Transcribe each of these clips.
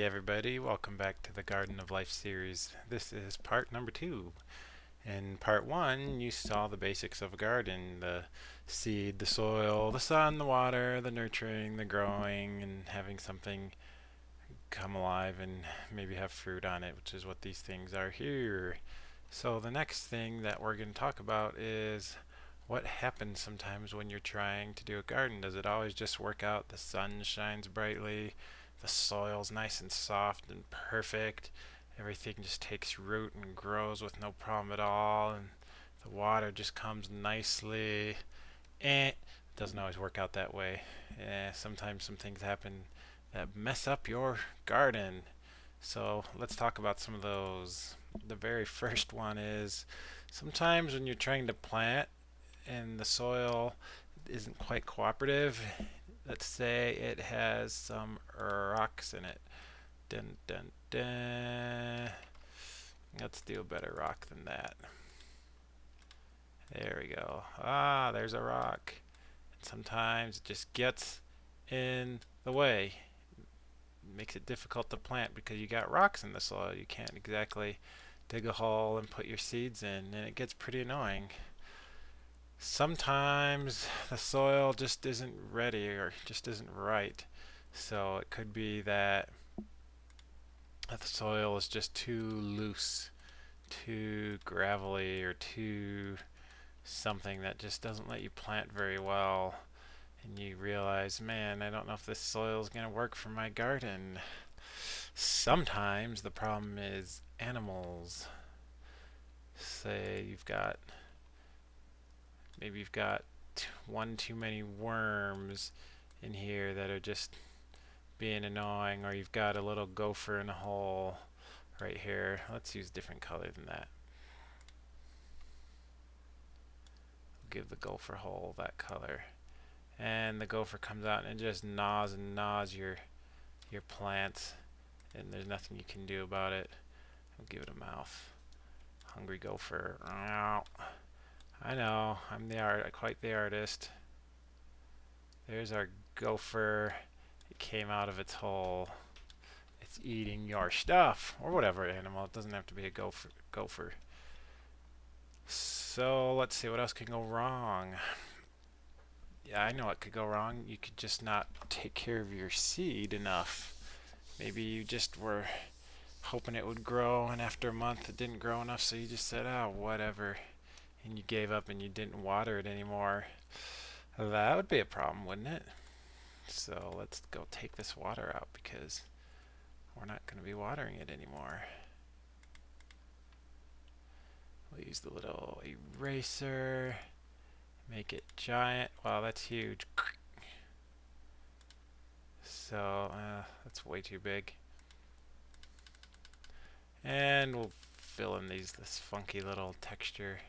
Hey everybody, welcome back to the Garden of Life series. This is part number 2. In part 1, you saw the basics of a garden: the seed, the soil, the sun, the water, the nurturing, the growing, and having something come alive and maybe have fruit on it, which is what these things are here. So the next thing that we're going to talk about is what happens sometimes when you're trying to do a garden. Does it always just work out? The sun shines brightly, the soil's nice and soft and perfect, everything just takes root and grows with no problem at all, and the water just comes nicely. It doesn't always work out that way. Sometimes some things happen that mess up your garden. So let's talk about some of those. The very first one is sometimes when you're trying to plant and the soil isn't quite cooperative. Let's say it has some rocks in it. Dun, dun, dun. Let's do a better rock than that. There we go. Ah, there's a rock. And sometimes it just gets in the way. It makes it difficult to plant because you got rocks in the soil. You can't exactly dig a hole and put your seeds in, and it gets pretty annoying. Sometimes the soil just isn't ready or just isn't right. So it could be that the soil is just too loose, too gravelly, or too something that just doesn't let you plant very well. And you realize, man, I don't know if this soil is going to work for my garden. Sometimes the problem is animals. Say maybe you've got one too many worms in here that are just being annoying, or you've got a little gopher in a hole right here. Let's use a different color than that. Give the gopher hole that color. And the gopher comes out and just gnaws and gnaws your plants, and there's nothing you can do about it. I'll give it a mouth. Hungry gopher. I know, quite the artist. There's our gopher. It came out of its hole. It's eating your stuff, or whatever animal. It doesn't have to be a gopher. So let's see what else can go wrong. Yeah, I know what could go wrong. You could just not take care of your seed enough. Maybe you just were hoping it would grow, and after a month it didn't grow enough, so you just said, oh, whatever, and you gave up and you didn't water it anymore. That would be a problem, wouldn't it? So let's go take this water out because we're not going to be watering it anymore. We'll use the little eraser, make it giant. Wow, that's huge. So that's way too big. And we'll fill in this funky little texture.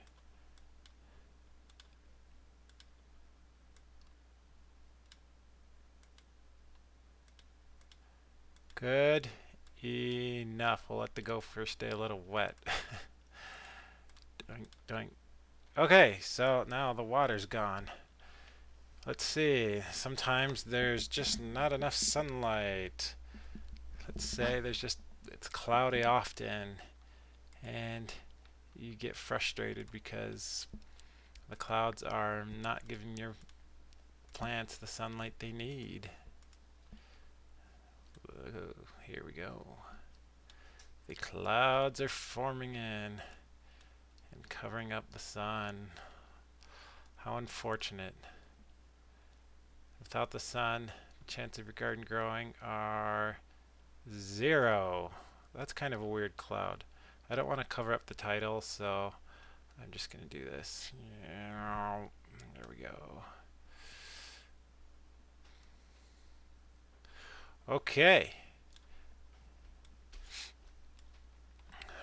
Good enough. We'll let the gopher stay a little wet. Doink, doink. Okay, so now the water's gone. Let's see. Sometimes there's just not enough sunlight. Let's say it's cloudy often, and you get frustrated because the clouds are not giving your plants the sunlight they need. Here we go. The clouds are forming in and covering up the sun. How unfortunate. Without the sun, the chance of your garden growing are 0. That's kind of a weird cloud. I don't want to cover up the title, so I'm just going to do this. There we go. Okay.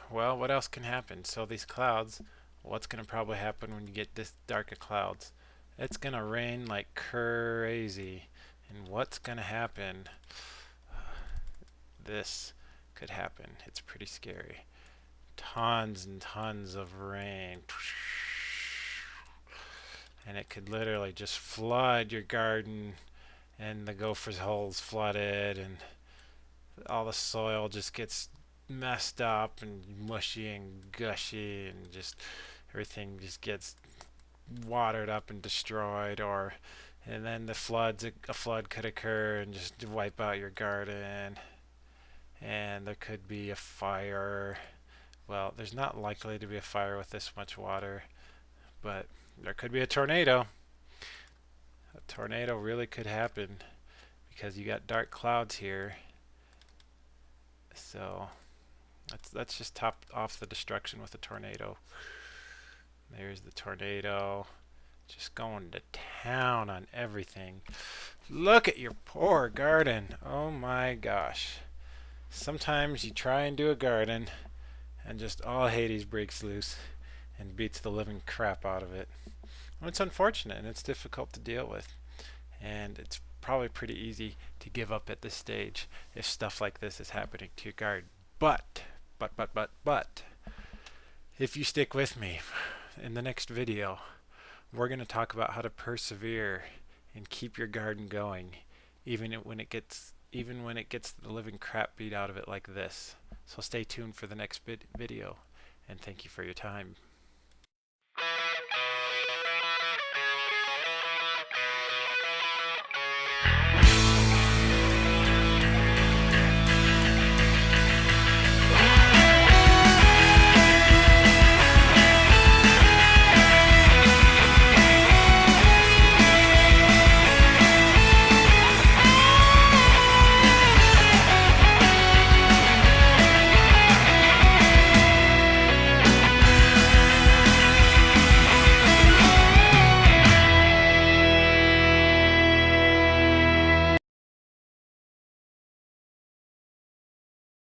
Well, what else can happen? So these clouds, what's going to probably happen when you get this dark of clouds? It's going to rain like crazy. And what's going to happen? This could happen. It's pretty scary. Tons and tons of rain. And it could literally just flood your garden, and the gopher's hole's flooded, and all the soil just gets messed up and mushy and gushy, and just everything just gets watered up and destroyed. Or and then a flood could occur and just wipe out your garden. And there could be a fire. Well, there's not likely to be a fire with this much water, but there could be a tornado. A tornado really could happen because you got dark clouds here. So let's just top off the destruction with a tornado. There's the tornado, just going to town on everything. Look at your poor garden. Oh my gosh. Sometimes you try and do a garden and just all Hades breaks loose and beats the living crap out of it. Well, it's unfortunate and it's difficult to deal with. And it's probably pretty easy to give up at this stage if stuff like this is happening to your garden. But, if you stick with me in the next video, we're going to talk about how to persevere and keep your garden going even when it gets the living crap beat out of it like this. So stay tuned for the next video, and thank you for your time.